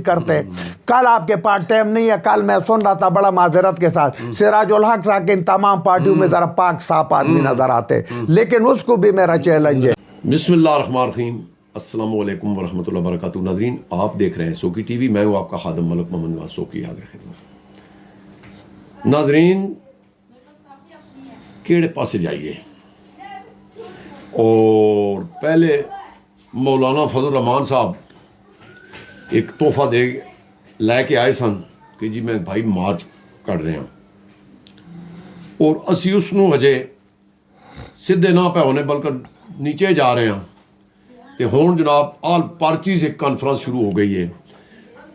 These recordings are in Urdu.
کرتے. کل آپ کے پاس ٹائم نہیں ہے. کل میں سن رہا تھا بڑا معذرت کے ساتھ سراج الحق صاحب کے ان تمام پارٹیوں میں ذرا پاک صاف آدمی نظر آتے, لیکن اس کو بھی میرا چیلنج ہے. بسم اللہ الرحمن الرحیم. السلام علیکم ورحمۃ اللہ وبرکاتہ. ناظرین, آپ دیکھ رہے ہیں سوکی ٹی وی. میں ہوں آپ کا خادم ملک محمد نواز سوکی. حاضر خدمت. ناظرین, کیڑے پاسے جائیے. اور پہلے مولانا فضل الرحمان صاحب ایک تحفہ لے کے آئے سن کہ جی میں بھائی مارچ کر رہے ہیں, اور اسی اس نو ہجے سیدھے نہ پہ ہونے بلکہ نیچے جا رہے ہیں. تے ہون جناب آل پارچیز ایک کانفرنس شروع ہو گئی ہے,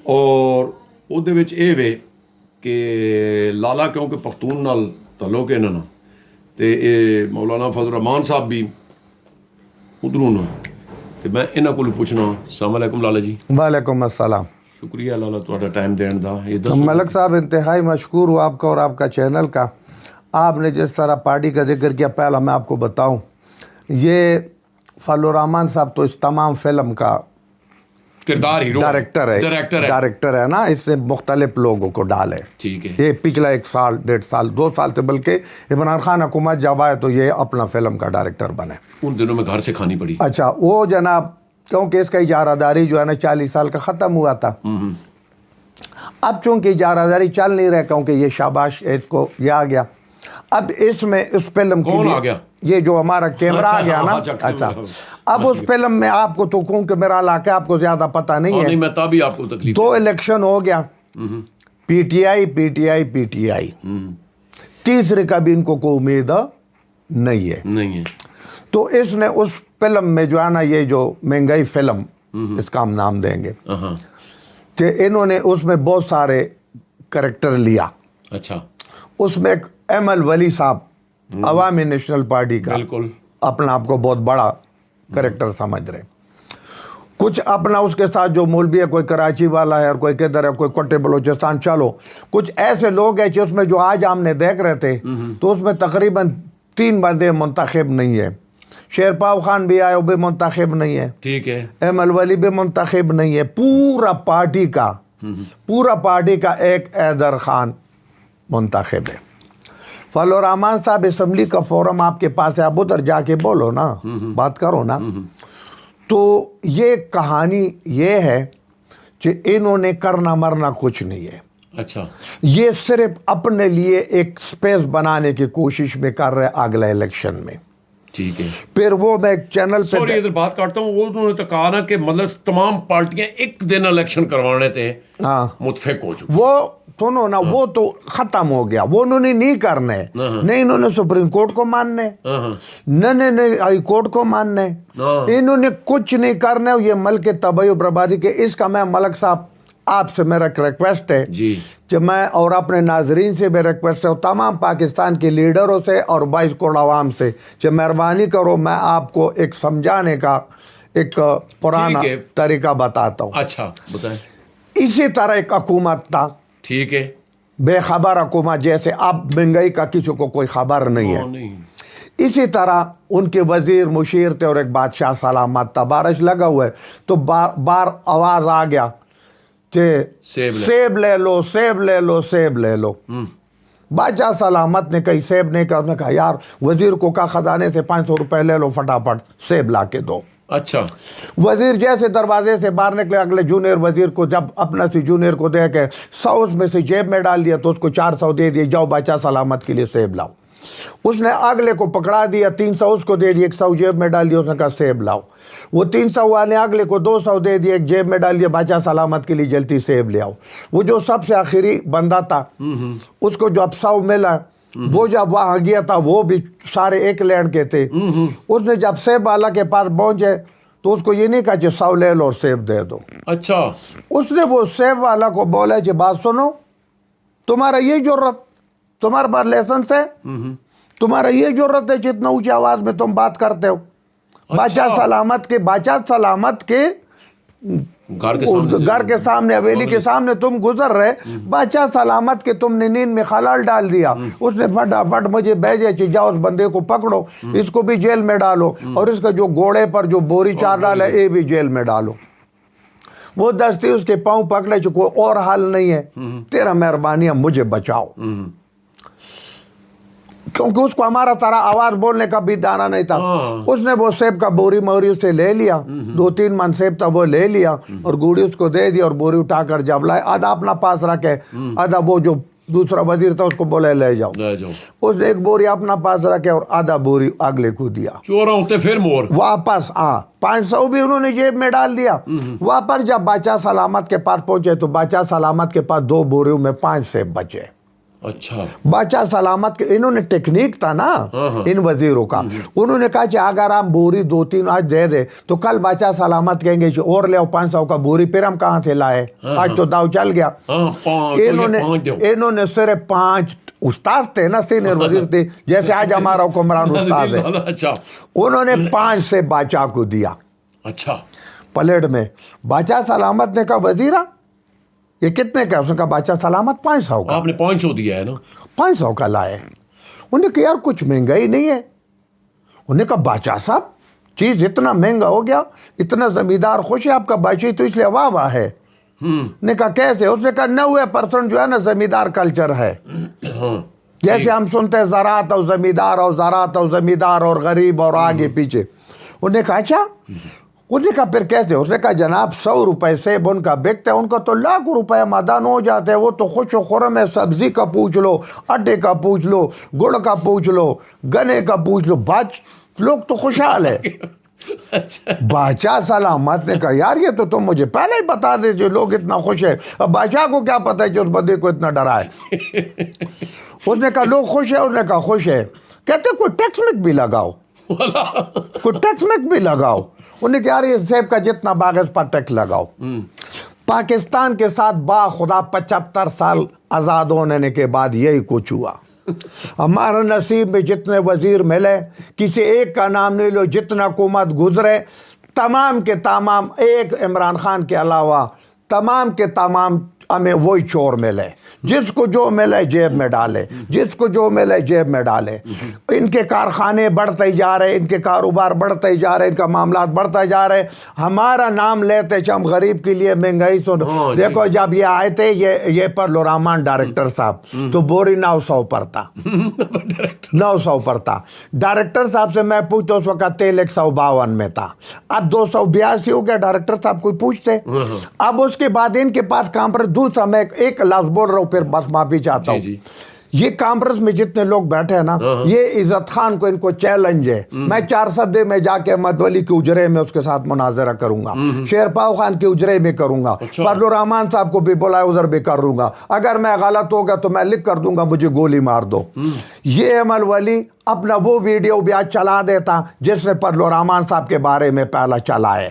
اور وہ وے کہ لالا کیونکہ پختون نال تعلق ہے نا, تے مولانا فضل الرحمان صاحب بھی ادھروں نا, تے میں انہاں کو پوچھنا. السلام علیکم لالا جی. وعلیکم السلام. شکریہ لالا تھوڑا ٹائم دین دا. ملک صاحب انتہائی مشکور ہوں آپ کا اور آپ کا چینل کا. آپ نے جس طرح پارٹی کا ذکر کیا, پہلا میں آپ کو بتاؤں, یہ فضل الرحمان صاحب تو اس تمام فلم کا کردار ہیرو ڈائریکٹر ہے نا. اس نے مختلف لوگوں کو ڈالے. ٹھیک ہے. یہ پچھلا 1 سال 1.5 سال 2 سال سے بلکہ عمران خان حکومت جب آئے تو یہ اپنا فلم کا ڈائریکٹر بنے. ان دنوں میں گھر سے کھانی پڑی. اچھا, وہ جناب کیونکہ اس کا اجارہ داری جو ہے نا 40 سال کا ختم ہوا تھا. اب چونکہ اجارہ داری چل نہیں رہا کیونکہ یہ شاباش اس کو یہ آ گیا. اب اس میں اس فلم کون آ گیا؟ یہ جو ہمارا کیمرہ آ گیا نا. اچھا, اب اس فلم میں آپ کو تو کیونکہ میرا علاقہ آپ کو زیادہ پتہ نہیں ہے, میں تبھی آپ کو تکلیف. 2 الیکشن ہو گیا, پی ٹی آئی. تیسرے کا بھی ان کو کوئی امید نہیں ہے. تو اس نے اس فلم میں جو ہے نا, یہ جو مہنگائی فلم اس کا ہم نام دیں گے, کہ انہوں نے اس میں بہت سارے کریکٹر لیا. اچھا. اس میں ایک ایمل ولی صاحب عوامی نیشنل پارٹی کا بالکل اپنا آپ کو بہت بڑا کریکٹر سمجھ رہے. کچھ اپنا اس کے ساتھ جو مولوی ہے, کوئی کراچی والا ہے اور کوئی کدھر ہے, کوئی کوٹے بلوچستان. چلو کچھ ایسے لوگ ہیں جو اس میں جو آج ہم نے دیکھ رہے تھے, تو اس میں تقریباً 3 بندے منتخب نہیں ہے. شیر پاؤ خان بھی آئے, وہ بھی منتخب نہیں ہے. ٹھیک ہے. ایمل ولی بھی منتخب نہیں ہے. پورا پارٹی کا ایک حیدر خان منتخب ہے. فضل الرحمان صاحب اسمبلی کا فورم آپ کے پاس ہے, آپ ادھر جا کے بولو نا, بات کرو نا. تو یہ کہانی یہ ہے کہ انہوں نے کرنا مرنا کچھ نہیں ہے. اچھا. یہ صرف اپنے لیے ایک سپیس بنانے کی کوشش میں کر رہے اگلے الیکشن میں. ٹھیک ہے. پھر وہ میں چینل پہ ادھر بات کرتا ہوں, وہ انہوں نے تو کہا نا کہ مطلب تمام پارٹیاں ایک دن الیکشن کروانے تھے, متفق ہو چکے. وہ سنو نا, وہ تو ختم ہو گیا. وہ انہوں نے نہیں کرنے, نہیں انہوں نے سپریم کورٹ کو ماننے, نہیں ہائی کورٹ کو ماننے, انہوں نے کچھ نہیں کرنا. یہ ملک تباہی و بربادی کے. اس کا میں ملک صاحب آپ سے میرا ریکویسٹ ہے کہ میں اور اپنے ناظرین سے بھی ریکویسٹ ہے, اور تمام پاکستان کے لیڈروں سے اور 22 کروڑ عوام سے, کہ مہربانی کرو میں آپ کو ایک سمجھانے کا ایک پرانا طریقہ بتاتا ہوں. اچھا بتائیں. اسی طرح ایک حکومت تھا, ٹھیک ہے, بے خبر حکومت, جیسے اب مہنگائی کا کسی کو کوئی خبر نہیں ہے. اسی طرح ان کے وزیر مشیر تھے اور ایک بادشاہ سلامت تھا. بارش لگا ہوا ہے تو بار آواز آ گیا کہ سیب لے لو. بادشاہ سلامت نے کہیں سیب نہیں کہا. اس نے کہا یار وزیر کو کہا خزانے سے 500 روپے لے لو, فٹافٹ سیب لا کے دو. اچھا. وزیر جیسے دروازے سے باہر نکلے, اگلے جونیئر وزیر کو جب اپنا سی جونیئر کو دے کے 100 میں سے جیب میں ڈال دیا, تو اس کو 400 دے دیے, جاؤ بادشاہ سلامت کے لیے سیب لاؤ. اس نے اگلے کو پکڑا دیا, 300 اس کو دے دیا, 100 جیب میں ڈال دیا. اس نے کہا سیب لاؤ. وہ 300 والے اگلے کو 200 دے دیے, ایک جیب میں ڈال دیا, بادشاہ سلامت کے لیے جلدی سیب لے آؤ. وہ جو سب سے آخری بندہ تھا, اس کو جو اب 100 ملا, وہ جب وہاں گیا تھا, وہ بھی سارے ایک لینڈ کے تھے. اس نے جب سیب والا کے پاس پہنچے تو اس کو یہ نہیں کہا کہ 100 لے لو اور سیب دے دو. اچھا. اس نے وہ سیب والا کو بولا کہ بات سنو, تمہارا یہ ضرورت, تمہارے پاس لائسنس ہے, تمہارا یہ ضرورت ہے جتنا اونچی آواز میں تم بات کرتے ہو. بادشاہ سلامت کے گھر کے سامنے, حویلی کے سامنے تم گزر رہے, بادشاہ سلامت کے تم نے نیند میں خلال ڈال دیا. اس نے فٹافٹ مجھے بھیجے کہ جاؤ اس بندے کو پکڑو, اس کو بھی جیل میں ڈالو, اور اس کا جو گھوڑے پر جو بوری چار ڈالا یہ بھی جیل میں ڈالو. وہ دستی اس کے پاؤں پکڑے جو کوئی اور حال نہیں ہے، تیرا مہربانی ہے مجھے بچاؤ، کیونکہ اس کو ہمارا طرح آواز بولنے کا بھی دانا نہیں تھا۔ اس نے وہ سیب کا بوری موری اسے لے لیا، 2-3 من سیب تھا وہ لے لیا اور گوڑی اس کو دے دی، اور بوری اٹھا کر جب لائے آدھا اپنا پاس رکھے، آدھا وہ جو دوسرا وزیر تھا اس کو بولے لے جاؤ۔ اس نے ایک بوری اپنا پاس رکھے اور آدھا بوری اگلے کو دیا۔ چورا ہوتے پھر مور واپس 500 بھی انہوں نے جیب میں ڈال دیا۔ واپس جب بادشاہ سلامت کے پاس پہنچے تو بادشاہ سلامت کے پاس 2 بوریوں میں 5 سیب بچے۔ اچھا، بادشاہ سلامت کے انہوں نے ٹیکنیک تھا نا ان وزیروں کا، انہوں نے کہا کہ اگر ہم بوری 2-3 آج دے دے تو کل بادشاہ سلامت کہیں گے کہ اور لے 500 کا بوری، پھر ہم کہاں سے لائے، آج تو داؤ چل گیا۔ انہوں نے صرف 5 استاد تھے نا، سینئر وزیر تھے، جیسے آج ہمارا حکمران استاد ہے، اچھا انہوں نے 5 سے بادشاہ کو دیا اچھا پلیٹ میں۔ بادشاہ سلامت نے کہا وزیرہ یہ کتنے کا؟ اس نے کہا بادشاہ سلامت 500 کا۔ آپ نے 500 دیا ہے نا؟ 500 کا لائے۔ انہوں نے کہا یار کچھ مہنگائی نہیں ہے۔ انہوں نے کہا بادشاہ صاحب چیز اتنا مہنگا ہو گیا، اتنا زمیندار خوش ہے آپ کا بادشاہ تو اس لیے واہ واہ ہے۔ نے کہا کیسے؟ اس نے کہا 90% جو ہے نا زمیندار کلچر ہے، جیسے ہم سنتے ہیں زراعت اور زمیندار اور زراعت اور زمیندار اور غریب اور آگے پیچھے۔ انہوں نے کہا اچھا، اس نے کہا پھر کیسے؟ اس نے کہا جناب 100 روپے سیب ان کا بکتا ہے، ان کا تو لاکھوں روپے مادان ہو جاتے ہیں، وہ تو خوش و خرم ہے، سبزی کا پوچھ لو، آٹے کا پوچھ لو، گڑ کا پوچھ لو، گنے کا پوچھ لو، لوگ تو خوشحال ہے۔ بادشاہ سلامت نے کہا یار یہ تو تم مجھے پہلے ہی بتا دے جو لوگ اتنا خوش ہے، اب بادشاہ کو کیا پتہ ہے کہ اس بندے کو اتنا ڈرا ہے۔ اس نے کہا لوگ خوش ہے؟ اس نے کہا خوش ہے۔ کہتے کوئی ٹیکس مک بھی لگاؤ، کوئی ٹیکس مک بھی لگاؤ۔ انہوں نے کہا یار یہ سیب کا جتنا باغ ہے اس پر ٹیکس لگاؤ۔ پاکستان کے ساتھ با خدا 75 سال آزاد ہونے کے بعد یہی کچھ ہوا۔ ہمارا نصیب میں جتنے وزیر ملے کسی ایک کا نام نہیں لو، جتنا حکومت گزرے تمام کے تمام ایک عمران خان کے علاوہ تمام کے تمام ہمیں وہی چور ملے، جس کو جو ملے جیب میں ڈالے، جس کو جو ملے جیب میں ڈالے۔ ان کے کارخانے بڑھتے جا رہے، ان کے کاروبار بڑھتے جا رہے، ان کا معاملات بڑھتے جا رہے۔ ہمارا نام لیتے ہم غریب کے لیے مہنگائی سن۔ دیکھو جب یہ آئے تھے یہ پر لورحمان ڈائریکٹر صاحب تو بوری 900 پر تھا، 900 پر تھا۔ ڈائریکٹر صاحب سے میں پوچھتا اس وقت تیل 152 میں تھا، اب 282 ہو گیا۔ ڈائریکٹر صاحب کوئی پوچھتے؟ اب اس کے بعد ان کے پاس کانفرنس دوسرا، میں ایک لفظ بول رہا ہوں پھر بس معافی چاہتا ہوں۔ یہ کانفرنس میں جتنے لوگ بیٹھے ہیں نا، یہ عزت خان کو ان کو چیلنج ہے، میں 4 سدے میں جا کے احمد ولی کے اجرے میں اس کے ساتھ مناظرہ کروں گا، شیرپاؤ خان کے اجرے میں کروں گا، فضل الرحمان صاحب کو بھی بلائے ادھر بھی کر لوں گا، اگر میں غلط ہوگا تو میں لکھ کر دوں گا مجھے گولی مار دو۔ یہ احمد ولی اپنا وہ ویڈیو بھی آج چلا دیتا جس نے فضل الرحمان صاحب کے بارے میں پہلا چلا ہے،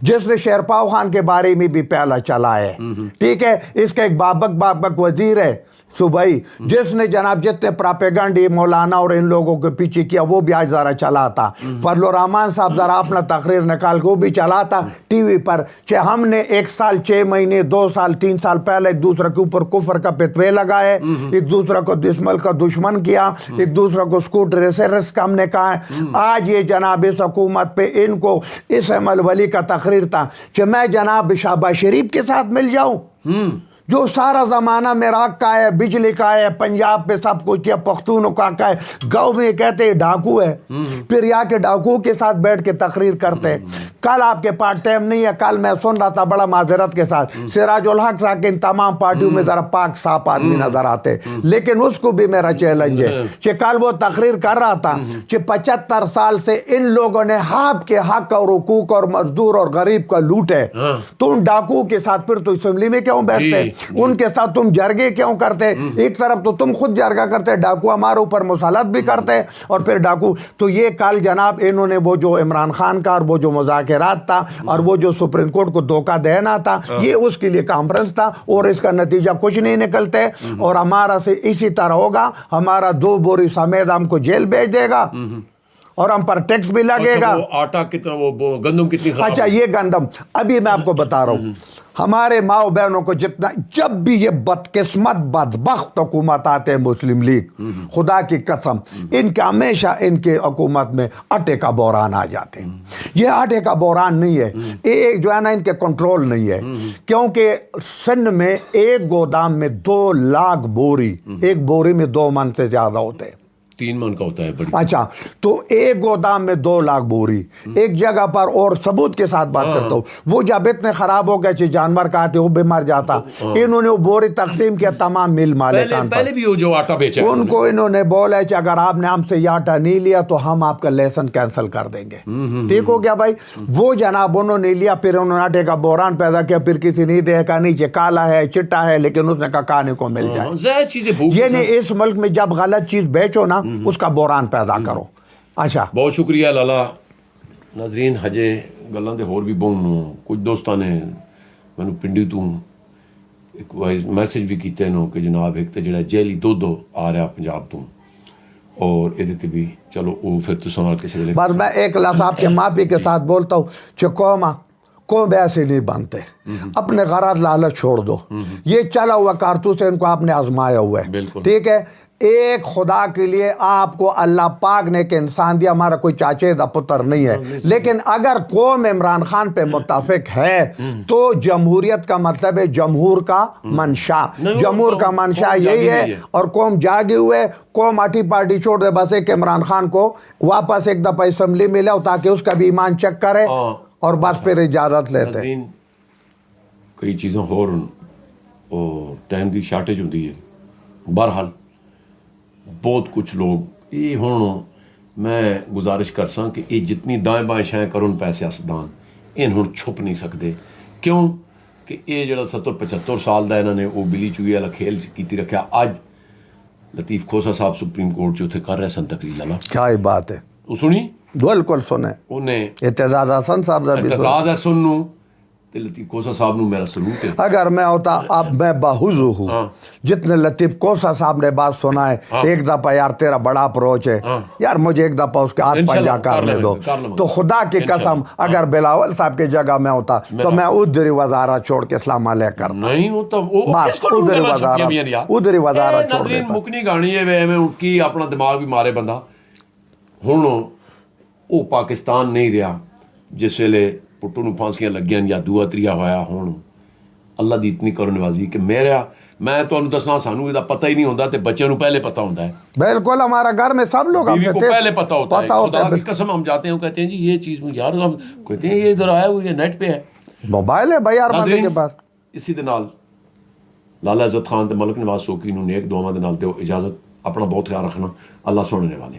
جس نے شیرپاؤ خان کے بارے میں بھی پہلا چلا ہے، ٹھیک ہے۔ اس کا ایک بابک وزیر ہے صوبائی، جس نے جناب جتنے پراپیگنڈی مولانا اور ان لوگوں کے پیچھے کیا وہ بھی آج ذرا چلا تھا۔ فضل الرحمان صاحب ذرا اپنا تقریر نکال کے وہ بھی چلا تھا ٹی وی پر، کہ ہم نے 1 سال 6 مہینے 2 سال 3 سال پہلے ایک دوسرے کے اوپر کفر کا فتوے لگائے، ایک دوسرے کو دشمن کا دشمن کیا، ایک دوسرے کو اسکوٹر سے رسک ہم نے کہا ہے۔ آج یہ جناب اس حکومت پہ ان کو اس احمد ولی کا تقریر تھا کہ میں جناب شہباز شریف کے ساتھ مل جاؤں جو سارا زمانہ میرا کا ہے، بجلی کا ہے، پنجاب پہ سب کچھ کیا، پختونوں کا ہے، گاؤں میں کہتے ہیں ڈاکو ہے، پھر یا کے ڈاکو کے ساتھ بیٹھ کے تقریر کرتے۔ کل آپ کے پاس ٹائم نہیں ہے، کل میں سن رہا تھا بڑا معذرت کے ساتھ سراج الحق صاحب کے ان تمام پارٹیوں میں ذرا پاک صاف آدمی نظر آتے، لیکن اس کو بھی میرا چیلنج ہے کہ کل وہ تقریر کر رہا تھا کہ 75 سال سے ان لوگوں نے آپ کے حق اور حقوق اور مزدور اور غریب کا لوٹ ہے، تم ڈاکو کے ساتھ پھر تو اسمبلی میں کیوں بیٹھتے، ان کے ساتھ تم جرگے کیوں کرتے؟ ایک طرف تو تم خود جرگہ کرتے، ڈاکو ہمارے اوپر مسلط بھی کرتے، اور پھر ڈاکو تو یہ کل جناب انہوں نے وہ جو عمران خان کا اور وہ جو مذاکرات تھا اور وہ جو سپریم کورٹ کو دھوکہ دینا تھا، یہ اس کے لیے کانفرنس تھا اور اس کا نتیجہ کچھ نہیں نکلتے، اور ہمارا سے اسی طرح ہوگا، ہمارا 2 بوری سمیت ہم کو جیل بھیج دے گا اور ہم پر ٹیکس بھی لگے گا۔ آٹا کتنا، وہ گندم کتنی خراب؟ اچھا یہ گندم ابھی میں آپ کو بتا رہا ہوں، ہمارے ماؤ بہنوں کو جتنا جب بھی یہ بدقسمت بدبخت حکومت آتے ہیں مسلم لیگ، خدا کی قسم ان کے ہمیشہ ان کے حکومت میں آٹے کا بحران آ جاتے ہیں. یہ آٹے کا بحران نہیں ہے، ایک جو ہے نا ان کے کنٹرول نہیں ہے، کیونکہ سندھ میں ایک گودام میں 2 لاکھ بوری، ایک بوری میں 2 من سے زیادہ ہوتے ہیں. 3 من کا ہوتا ہے بڑی. اچھا تو ایک گودام میں 2 لاکھ بوری ایک جگہ پر، اور ثبوت کے ساتھ بات کرتا ہوں، وہ جب اتنے خراب ہو گئے جانور کا آتے وہ بھی مر جاتا، انہوں نے وہ بوری تقسیم کیا تمام مل مالکان پر. پہلے بھی وہ جو آٹا بیچا ان کو انہوں نے بولا کہ اگر آپ نے ہم سے یہ آٹا نہیں لیا تو ہم آپ کا لیسن کینسل کر دیں گے. ٹھیک ہو گیا بھائی. وہ جناب انہوں نے لیا، پھر انہوں نے آٹے کا بحران پیدا کیا، پھر کسی نے دیکھا نیچے کالا ہے چٹا ہے، لیکن اس نے کہا کھانے کو مل جائے. زائد چیزیں بھوک. یعنی اس ملک میں جب غلط چیز بیچو نا اس کا بحران پیدا کرو. اچھا بہت شکریہ لالا. ناظرین ہجے گلاں دے ہور بھی بہن کچھ دوستاں نے مینوں پنڈی تو ایک میسج بھی کیتے نو کہ جناب ایک تے جڑا جیلی دودھو آ رہا پنجاب تو، اور یہ تے بھی چلو وہ پھر تو سنا کسی ویلے. بس میں ایک لفظ آپ کے معافی کے ساتھ بولتا ہوں کہ قوم ایسے نہیں بنتے، اپنے غرض لالچ چھوڑ دو. یہ چلا ہوا کارتوس ہے، ان کو آپ نے آزمایا ہوا ہے. بالکل. ٹھیک ہے. ایک خدا کے لیے آپ کو اللہ پاک نے ایک انسان دیا، ہمارا کوئی چاچے دا پتر نہیں ہے، لیکن اگر قوم عمران خان پہ متفق ہے تو جمہوریت کا مطلب ہے جمہور کا منشا. جمہور کا منشا یہی ہے، اور قوم جاگی ہوئے. قوم آٹھی پارٹی چھوڑ دے، بس ایک عمران خان کو واپس ایک دفعہ اسمبلی میں لاؤ تاکہ اس کا بھی ایمان چیک کرے، اور بس پھر اجازت لیتے. کئی چیزیں ہور اور ٹائم کی شارٹیج ہوتی ہے. بہرحال بہت کچھ لوگ یہ ہوں میں گزارش کر ساں کہ یہ جتنی دائیں بائیں شائیں کرن پہ سیاستدان ان ہوں چھپ نہیں سکتے. کیوں کہ یہ جڑا 70-75 سال دا انہوں نے وہ بلی چوئی والا کھیل کیتی رکھا. اج لطیف کھوسا صاحب سپریم کورٹ سے اتنے کر رہے سن تقریر. لالا کیا ہی بات ہے. وہ سنی بالکل سنے. انہیں اعتزاز حسن صاحب دا بھی سنے. اعتزاز ہے سنوں تے لطیف کوسا صاحب نو میرا سلوٹ ہے. اگر میں ہوتا اب میں بہوزو ہوں جتنے لطیف کوسا صاحب نے بات سنا ہے. ایک دفعہ یار تیرا بڑا اپروچ ہے یار، مجھے ایک دفعہ اس کے ہاتھ پنجا کرنے دو. تو خدا کی قسم اگر بلاول صاحب کی جگہ میں ہوتا تو میں ادھری وزارت چھوڑ کے اسلام علیہ کرتا. نہیں ہوتا وہ ادھری وزارت چھوڑ دیتا. مکنی گانی ہے میں کی اپنا دماغ بھی مارے بندہ. ہوں وہ پاکستان نہیں رہا جس ویلے پٹو نو پھانسیاں لگیاں یا دوا تریا ہوا. ہوں اللہ دی اتنی کرو نوازی کہ میں تو دسنا سانو یہ پتہ ہی نہیں ہوتا تے بچے نو پہلے پتہ ہوتا ہے. بالکل ہمارا گھر میں سب لوگ بیوی کو پہلے پتہ ہوتا ہے. خدا کی قسم ہم جاتے ہیں کہتے ہیں جی یہ چیز یار ہم کہتے ہیں یہ ادھر آیا ہوا یہ نیٹ پہ ہے، موبائل ہے بھائی ہر بندے کے پاس. اسی دے نال لالا عزت خان تے ملک نواز سوکی نو نیک دعاواں دے نال دیو اجازت. اپنا بہت خیال رکھنا. اللہ سننے والے.